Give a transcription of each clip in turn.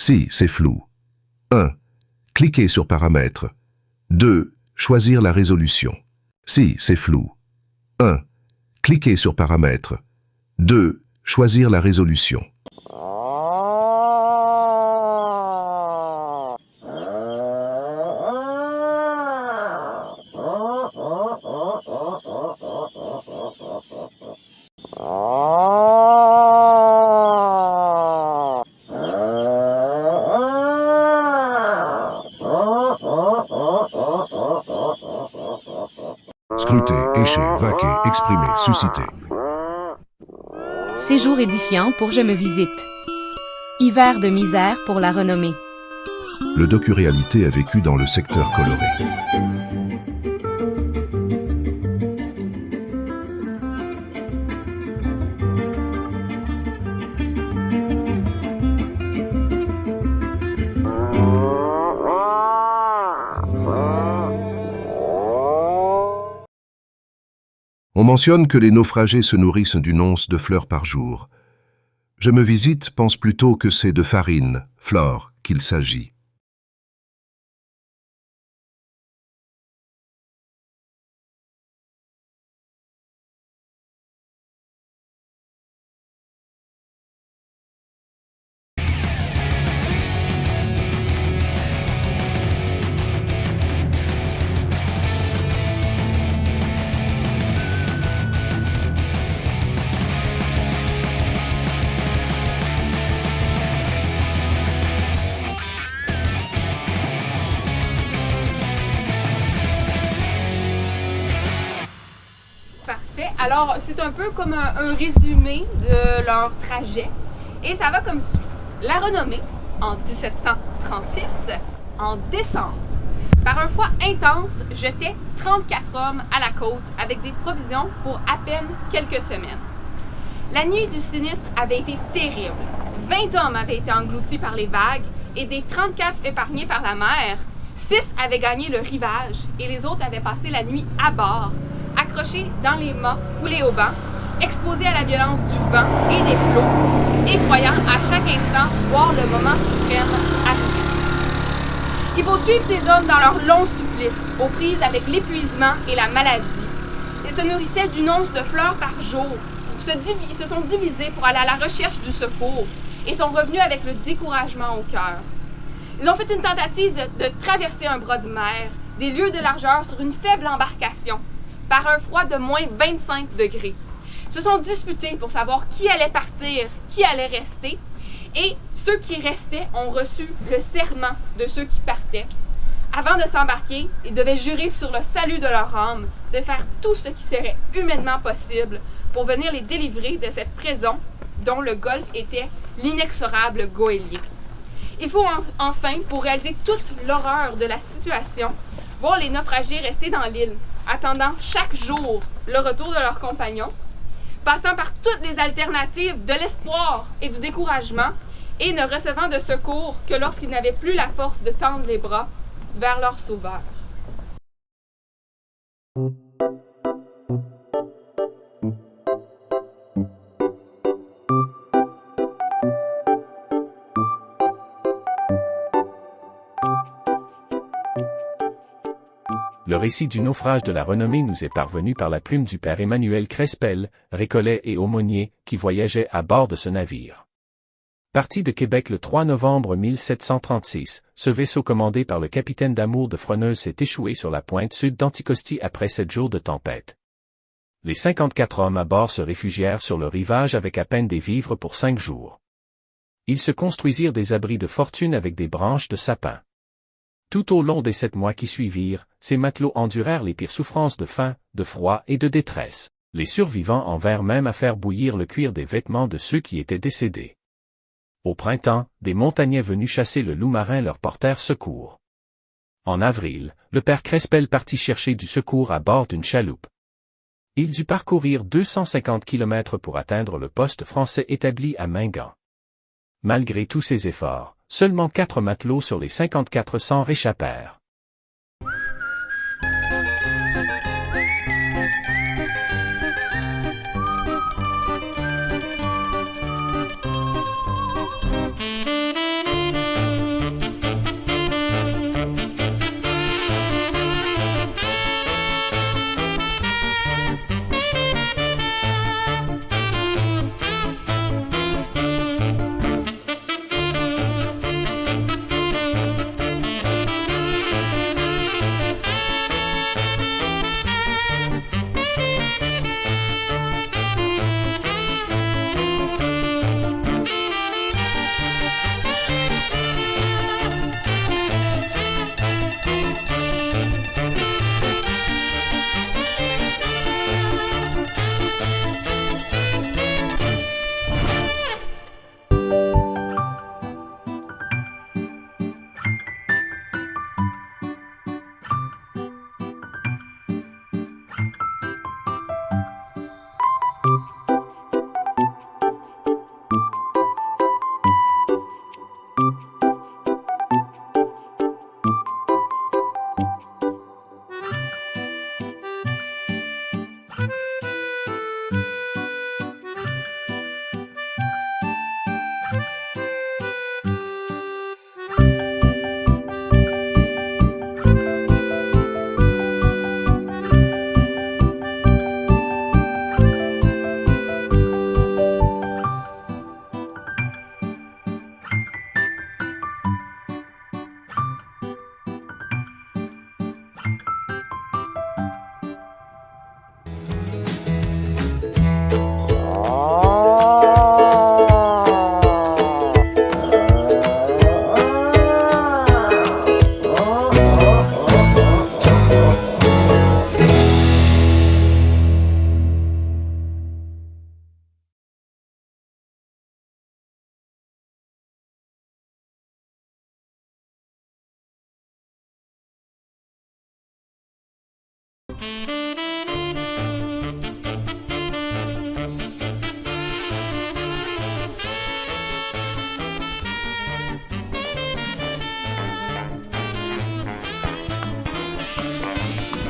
Si, c'est flou. 1. Cliquez sur Paramètres. 2. Choisir la résolution. Si, c'est flou. 1. Cliquez sur Paramètres. 2. Choisir la résolution. Scruter, écher, vaquer, exprimer, susciter. Séjour édifiant pour Je me visite. Hiver de misère pour la renommée. Le docu-réalité a vécu dans le secteur coloré. On mentionne que les naufragés se nourrissent d'une once de fleurs par jour. Je me visite pense plutôt que c'est de farine, flore, qu'il s'agit. Parfait. Alors, c'est un peu comme un résumé de leur trajet. Et ça va comme suit. La renommée, en 1736, en décembre, par un froid intense, jetait 34 hommes à la côte avec des provisions pour à peine quelques semaines. La nuit du sinistre avait été terrible. 20 hommes avaient été engloutis par les vagues et des 34 épargnés par la mer, 6 avaient gagné le rivage et les autres avaient passé la nuit à bord, accrochés dans les mâts ou les haubans, exposés à la violence du vent et des flots, et croyant à chaque instant voir le moment suprême arriver. Il faut suivre ces hommes dans leur long supplice, aux prises avec l'épuisement et la maladie. Ils se nourrissaient d'une once de fleurs par jour. Ils se sont divisés pour aller à la recherche du secours et sont revenus avec le découragement au cœur. Ils ont fait une tentative de traverser un bras de mer, des lieues de largeur sur une faible embarcation, par un froid de moins 25 degrés. Ils se sont disputés pour savoir qui allait partir, qui allait rester, et ceux qui restaient ont reçu le serment de ceux qui partaient. Avant de s'embarquer, ils devaient jurer sur le salut de leur âme de faire tout ce qui serait humainement possible pour venir les délivrer de cette prison dont le golfe était l'inexorable goélier. Il faut enfin, pour réaliser toute l'horreur de la situation, voir les naufragés rester dans l'île, attendant chaque jour le retour de leurs compagnons, passant par toutes les alternatives de l'espoir et du découragement, et ne recevant de secours que lorsqu'ils n'avaient plus la force de tendre les bras vers leur sauveur. Le récit du naufrage de la renommée nous est parvenu par la plume du père Emmanuel Crespel, récollet et aumônier, qui voyageait à bord de ce navire. Parti de Québec le 3 novembre 1736, ce vaisseau commandé par le capitaine d'Amour de Froneuse s'est échoué sur la pointe sud d'Anticosti après 7 jours de tempête. Les 54 hommes à bord se réfugièrent sur le rivage avec à peine des vivres pour 5 jours. Ils se construisirent des abris de fortune avec des branches de sapin. Tout au long des 7 mois qui suivirent, ces matelots endurèrent les pires souffrances de faim, de froid et de détresse. Les survivants en vinrent même à faire bouillir le cuir des vêtements de ceux qui étaient décédés. Au printemps, des montagnais venus chasser le loup marin leur portèrent secours. En avril, le père Crespel partit chercher du secours à bord d'une chaloupe. Il dut parcourir 250 kilomètres pour atteindre le poste français établi à Mingan. Malgré tous ces efforts, seulement 4 matelots sur les 54 s'en réchappèrent.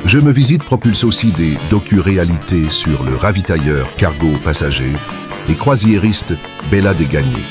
Je me visite propulse aussi des docu-réalités sur le ravitailleur cargo passager, les croisiéristes Bella des Gagnés.